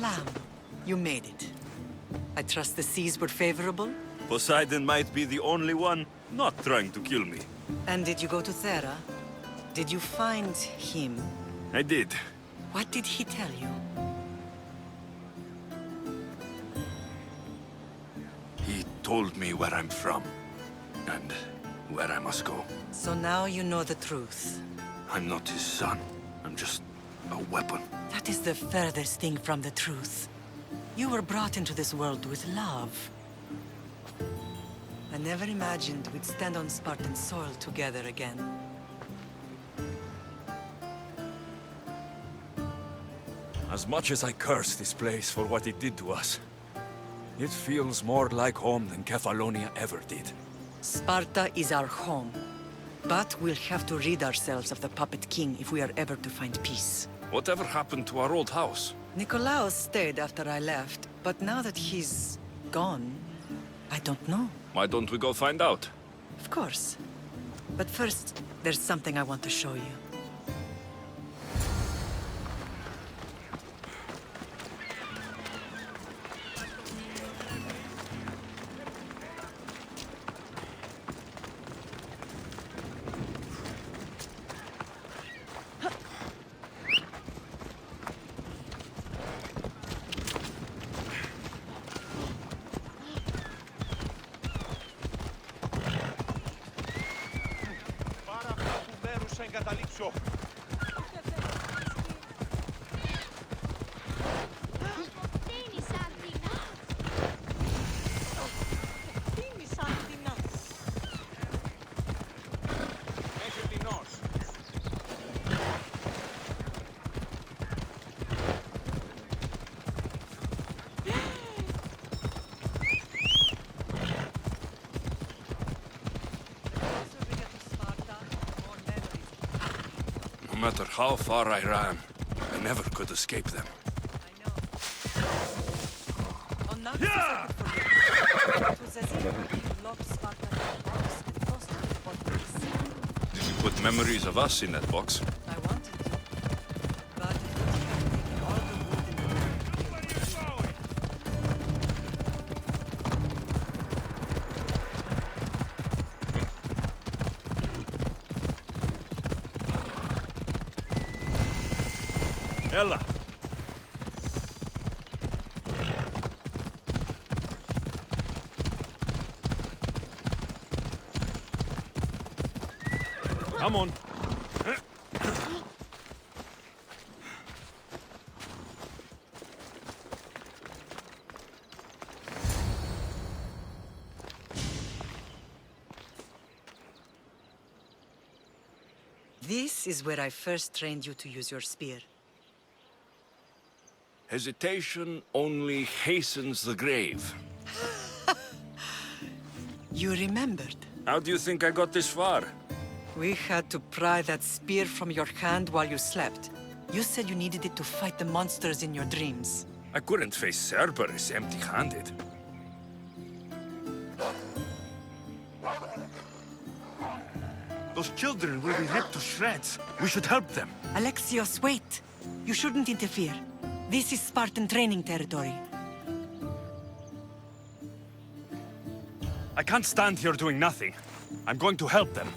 Lamb, you made it. I trust the seas were favorable? Poseidon might be the only one not trying to kill me. And did you go to Thera? Did you find him? I did. What did he tell you? He told me where I'm from, and where I must go. So now you know the truth. I'm not his son. I'm just a weapon. That is the furthest thing from the truth. You were brought into this world with love. I never imagined we'd stand on Spartan soil together again. As much as I curse this place for what it did to us, it feels more like home than Kefalonia ever did. Sparta is our home. But we'll have to rid ourselves of the Puppet King if we are ever to find peace. Whatever happened to our old house? Nikolaos stayed after I left, but now that he's gone, I don't know. Why don't we go find out? Of course. But first, there's something I want to show you. εγκαταλείψω. No matter how far I ran, I never could escape them. Yeah! Did you put memories of us in that box? I wanted to, but it would have taken all the wood in the world. Ella! Come on. This is where I first trained you to use your spear. Hesitation only hastens the grave. You remembered. How do you think I got this far? We had to pry that spear from your hand while you slept. You said you needed it to fight the monsters in your dreams. I couldn't face Cerberus empty-handed. Those children will be ripped to shreds. We should help them. Alexios, wait! You shouldn't interfere. This is Spartan training territory. I can't stand here doing nothing. I'm going to help them.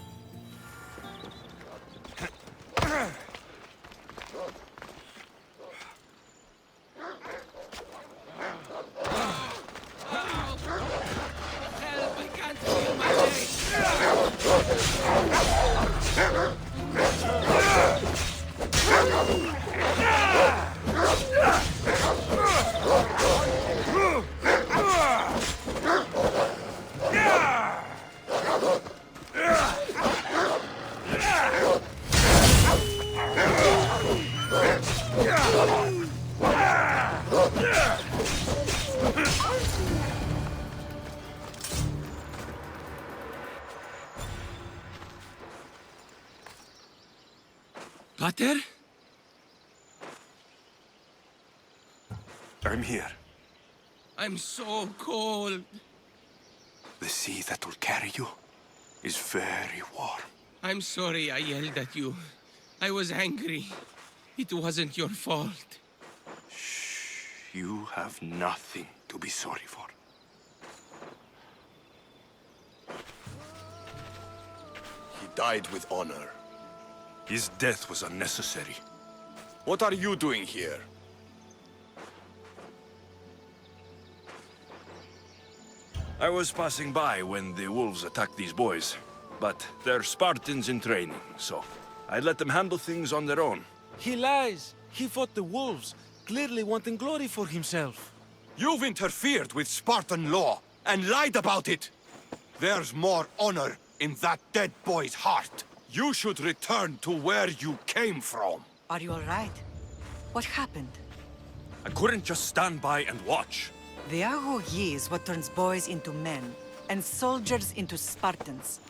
Pater? I'm here. I'm so cold. The sea that will carry you is very warm. I'm sorry I yelled at you. I was angry. It wasn't your fault. You have nothing to be sorry for. He died with honor. His death was unnecessary. What are you doing here? I was passing by when the wolves attacked these boys. But they're Spartans in training, so I let them handle things on their own. He lies. He fought the wolves, clearly wanting glory for himself. You've interfered with Spartan law and lied about it. There's more honor in that dead boy's heart. You should return to where you came from. Are you all right? What happened? I couldn't just stand by and watch. The Ago Yi is what turns boys into men, and soldiers into Spartans.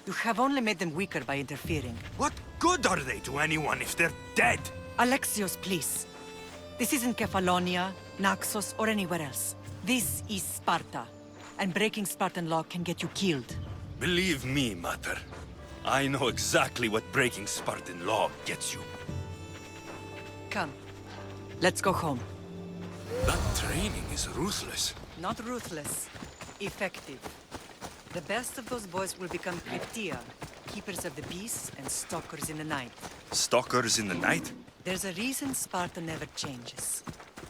You have only made them weaker by interfering. What good are they to anyone if they're dead? Alexios, please. This isn't Kefalonia, Naxos, or anywhere else. This is Sparta, and breaking Spartan law can get you killed. Believe me, Mater. I know exactly what breaking Spartan law gets you. Come, let's go home. That training is ruthless. Not ruthless, effective. The best of those boys will become Kryptia, keepers of the peace and stalkers in the night. Stalkers in the night? There's a reason Sparta never changes.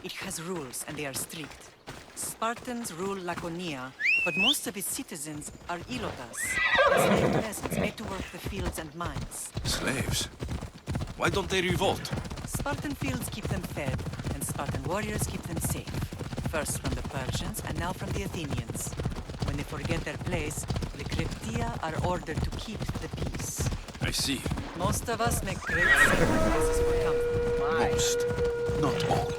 It has rules, and they are strict. Spartans rule Laconia, but most of its citizens are ilotas, slave peasants made to work the fields and mines. Slaves? Why don't they revolt? Spartan fields keep them fed, and Spartan warriors keep them safe. First from the Persians, and now from the Athenians. When they forget their place, the Kryptia are ordered to keep the peace. I see. Most of us make great sacrifices for comfort. Most, not all.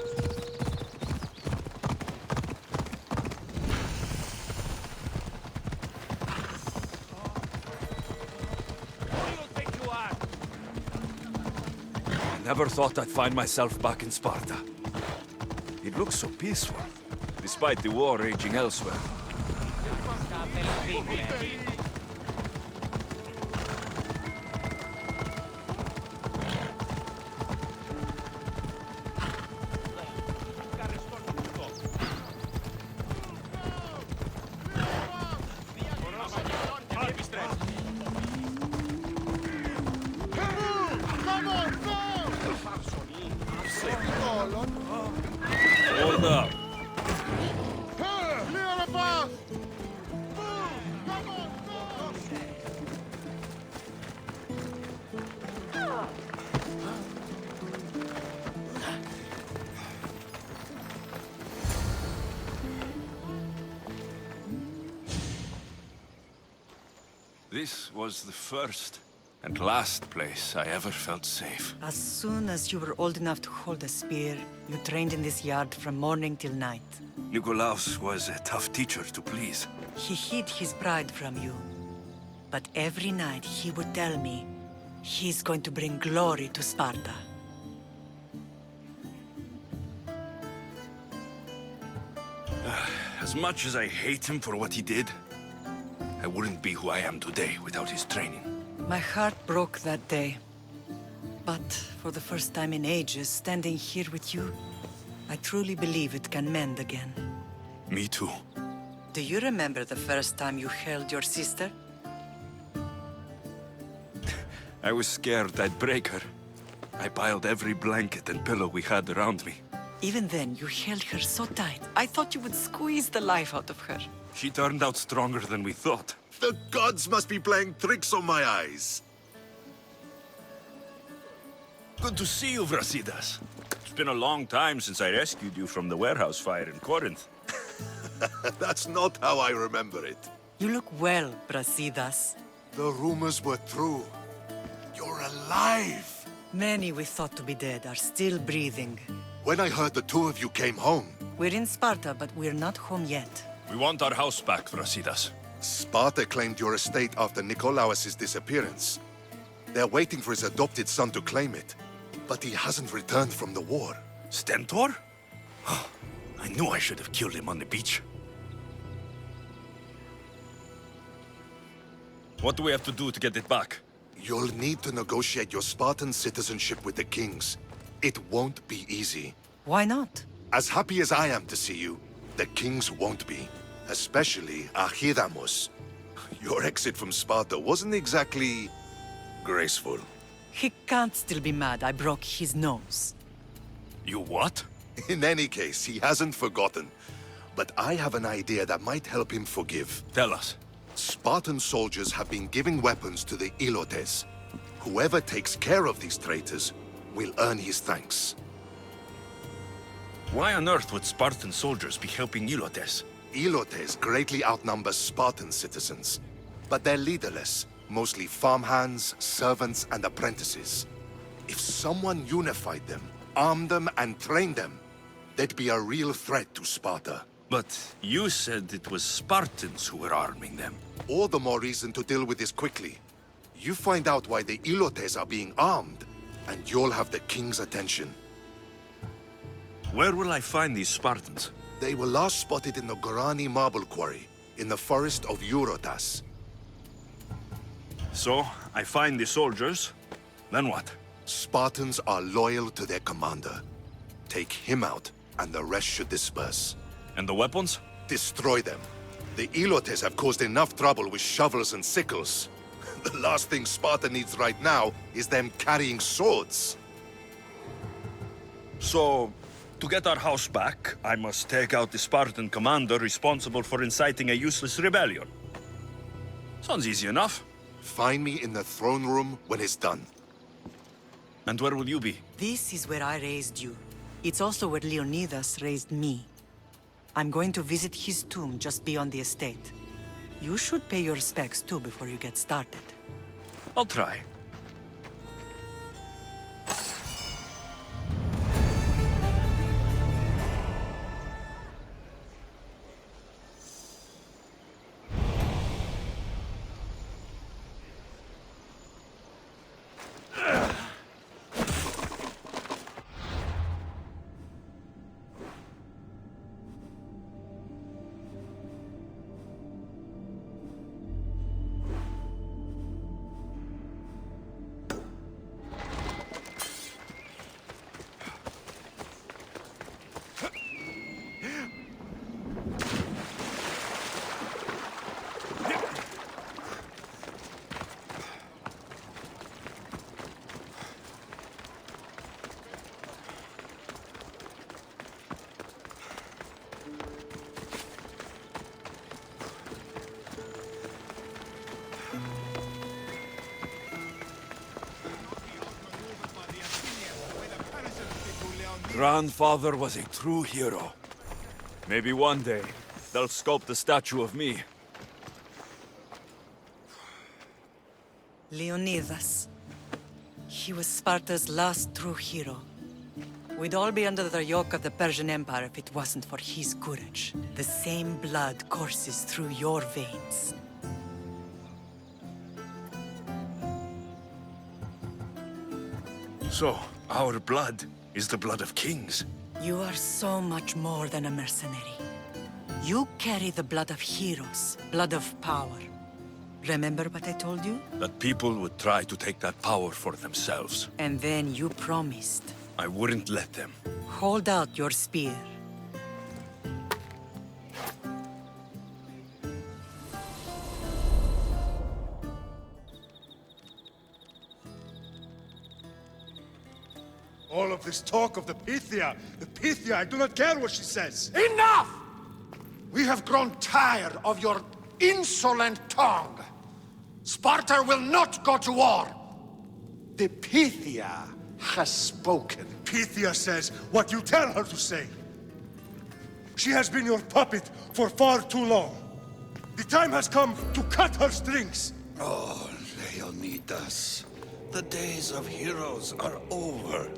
I never thought I'd find myself back in Sparta. It looks so peaceful, despite the war raging elsewhere. Hold up. This was the first and last place I ever felt safe. As soon as you were old enough to hold a spear, you trained in this yard from morning till night. Nikolaos was a tough teacher to please. He hid his pride from you. But every night he would tell me, he's going to bring glory to Sparta. As much as I hate him for what he did, I wouldn't be who I am today without his training. My heart broke that day. But for the first time in ages, standing here with you, I truly believe it can mend again. Me too. Do you remember the first time you held your sister? I was scared I'd break her. I piled every blanket and pillow we had around me. Even then, you held her so tight. I thought you would squeeze the life out of her. She turned out stronger than we thought. The gods must be playing tricks on my eyes. Good to see you, Brasidas. It's been a long time since I rescued you from the warehouse fire in Corinth. That's not how I remember it. You look well, Brasidas. The rumors were true. You're alive! Many we thought to be dead are still breathing. When I heard the two of you came home, We're in Sparta, but we're not home yet. We want our house back, Brasidas. Sparta claimed your estate after Nikolaos' disappearance. They're waiting for his adopted son to claim it. But he hasn't returned from the war. Stentor? I knew I should have killed him on the beach. What do we have to do to get it back? You'll need to negotiate your Spartan citizenship with the kings. It won't be easy. Why not? As happy as I am to see you, the kings won't be. Especially Archidamos. Your exit from Sparta wasn't exactly graceful. He can't still be mad I broke his nose. You what? In any case, he hasn't forgotten. But I have an idea that might help him forgive. Tell us. Spartan soldiers have been giving weapons to the Ilotes. Whoever takes care of these traitors will earn his thanks. Why on earth would Spartan soldiers be helping Ilotes? Ilotes greatly outnumber Spartan citizens, but they're leaderless, mostly farmhands, servants, and apprentices. If someone unified them, armed them, and trained them, they'd be a real threat to Sparta. But you said it was Spartans who were arming them. All the more reason to deal with this quickly. You find out why the Ilotes are being armed, and you'll have the king's attention. Where will I find these Spartans? They were last spotted in the Gorani marble quarry, in the forest of Eurotas. So, I find the soldiers, then what? Spartans are loyal to their commander. Take him out, and the rest should disperse. And the weapons? Destroy them. The Ilotes have caused enough trouble with shovels and sickles. The last thing Sparta needs right now is them carrying swords. So, to get our house back, I must take out the Spartan commander responsible for inciting a useless rebellion. Sounds easy enough. Find me in the throne room when it's done. And where will you be? This is where I raised you. It's also where Leonidas raised me. I'm going to visit his tomb just beyond the estate. You should pay your respects too before you get started. I'll try. Grandfather was a true hero. Maybe one day, they'll sculpt a statue of me. Leonidas. He was Sparta's last true hero. We'd all be under the yoke of the Persian Empire if it wasn't for his courage. The same blood courses through your veins. So, our blood is the blood of kings. You are so much more than a mercenary. You carry the blood of heroes, blood of power. Remember what I told you? That people would try to take that power for themselves. And then you promised. I wouldn't let them. Hold out your spear. All of this talk of the Pythia, I do not care what she says. Enough! We have grown tired of your insolent tongue. Sparta will not go to war. The Pythia has spoken. Pythia says what you tell her to say. She has been your puppet for far too long. The time has come to cut her strings. Oh, Leonidas. The days of heroes are over.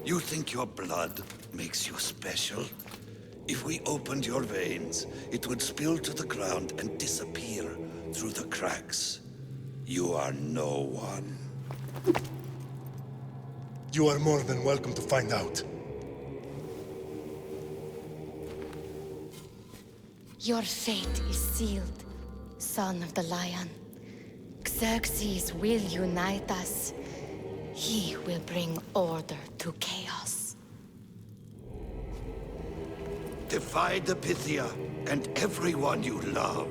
You think your blood makes you special? If we opened your veins, it would spill to the ground and disappear through the cracks. You are no one. You are more than welcome to find out. Your fate is sealed, son of the lion. Xerxes will unite us. He will bring order to chaos. defy the Pythia, and everyone you love,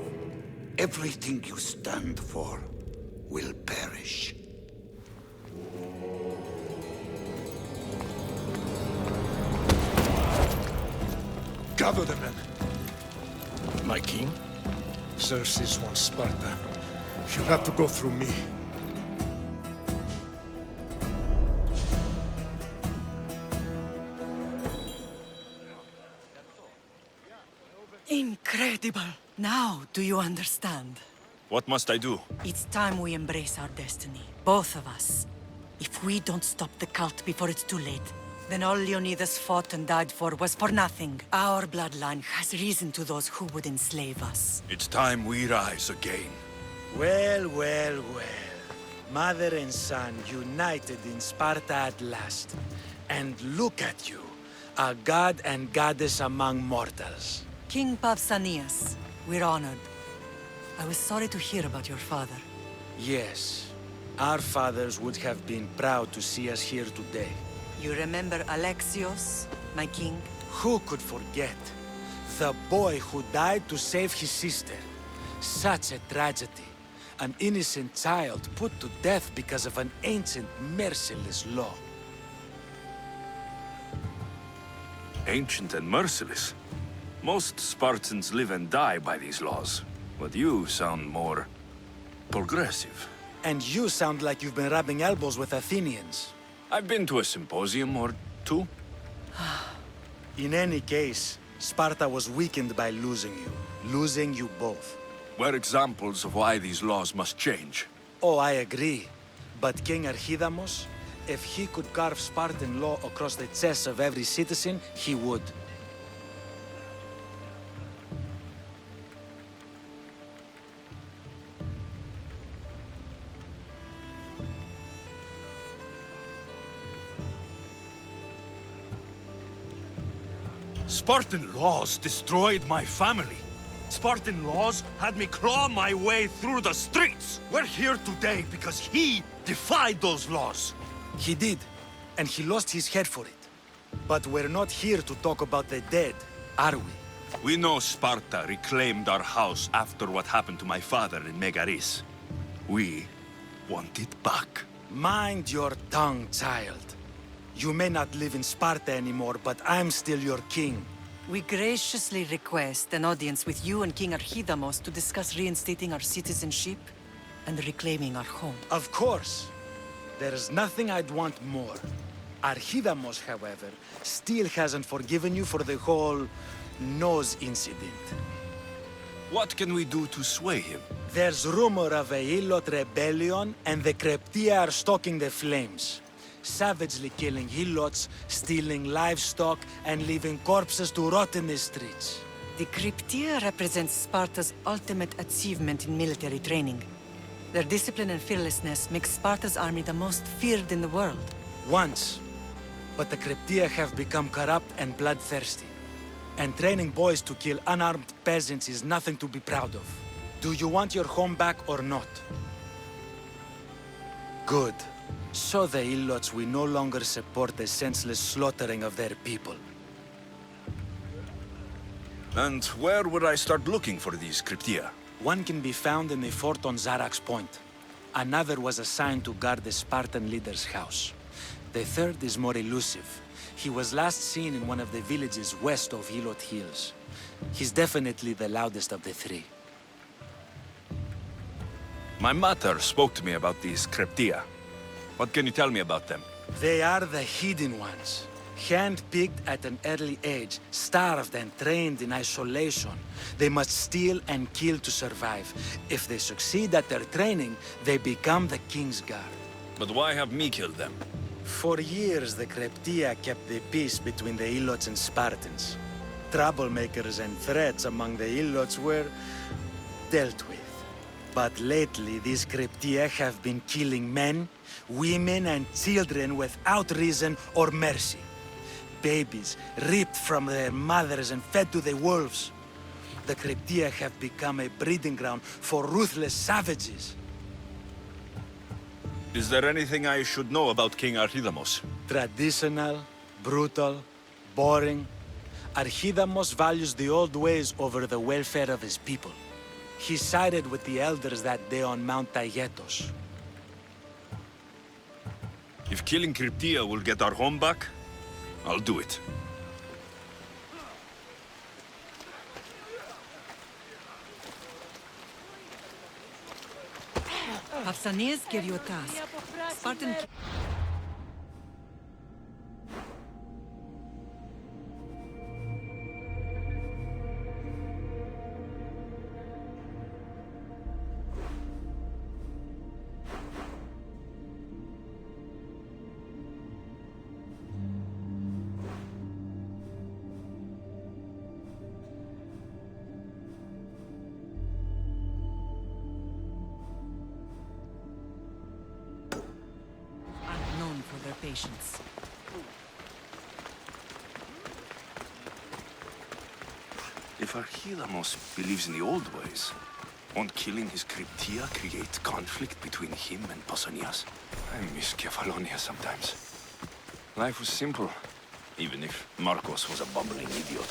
everything you stand for, will perish. Gather the men. My king? Xerxes wants Sparta. She'll have to go through me. Incredible! Now, do you understand? What must I do? It's time we embrace our destiny, both of us. If we don't stop the cult before it's too late, then all Leonidas fought and died for was for nothing. Our bloodline has risen to those who would enslave us. It's time we rise again. Well, well, well. Mother and son united in Sparta at last. And look at you, a god and goddess among mortals. King Pausanias, we're honored. I was sorry to hear about your father. Yes, our fathers would have been proud to see us here today. You remember Alexios, my king? Who could forget? The boy who died to save his sister. Such a tragedy. An innocent child put to death because of an ancient, merciless law. Ancient and merciless. Most Spartans live and die by these laws. But you sound more progressive. And you sound like you've been rubbing elbows with Athenians. I've been to a symposium or two. In any case, Sparta was weakened by losing you both. We're examples of why these laws must change. Oh, I agree. But King Archidamos, if he could carve Spartan law across the chests of every citizen, he would. Spartan laws destroyed my family. Spartan laws had me claw my way through the streets. We're here today because he defied those laws. He did, and he lost his head for it. But we're not here to talk about the dead, are we? We know Sparta reclaimed our house after what happened to my father in Megaris. We want it back. Mind your tongue, child. You may not live in Sparta anymore, but I'm still your king. We graciously request an audience with you and King Archidamos to discuss reinstating our citizenship and reclaiming our home. Of course. There's nothing I'd want more. Archidamos, however, still hasn't forgiven you for the whole nose incident. What can we do to sway him? There's rumor of a Helot rebellion, and the Kryptia are stalking the flames. Savagely killing Helots, stealing livestock, and leaving corpses to rot in the streets. The Kryptia represents Sparta's ultimate achievement in military training. Their discipline and fearlessness make Sparta's army the most feared in the world. Once. But the Kryptia have become corrupt and bloodthirsty. And training boys to kill unarmed peasants is nothing to be proud of. Do you want your home back or not? Good. So the Helots will no longer support the senseless slaughtering of their people. And where would I start looking for these Kryptia? One can be found in the fort on Zarak's Point. Another was assigned to guard the Spartan leader's house. The third is more elusive. He was last seen in one of the villages west of Helot Hills. He's definitely the loudest of the three. My mother spoke to me about these Kryptia. What can you tell me about them? They are the hidden ones. Hand-picked at an early age, starved and trained in isolation. They must steal and kill to survive. If they succeed at their training, they become the King's Guard. But why have me killed them? For years, the Kryptia kept the peace between the Helots and Spartans. Troublemakers and threats among the Helots were dealt with. But lately, these Kryptia have been killing men, women, and children without reason or mercy. Babies ripped from their mothers and fed to the wolves. The Kryptia have become a breeding ground for ruthless savages. Is there anything I should know about King Archidamos? Traditional, brutal, boring. Archidamos values the old ways over the welfare of his people. He sided with the elders that day on Mount Taygetos. If killing Cryptia will get our home back, I'll do it. Pausanias gave you a task. Spartan... are known for their patience. If Archidamos believes in the old ways, won't killing his Cryptia create conflict between him and Pausanias? I miss Kefalonia sometimes. Life was simple, even if Marcos was a bumbling idiot.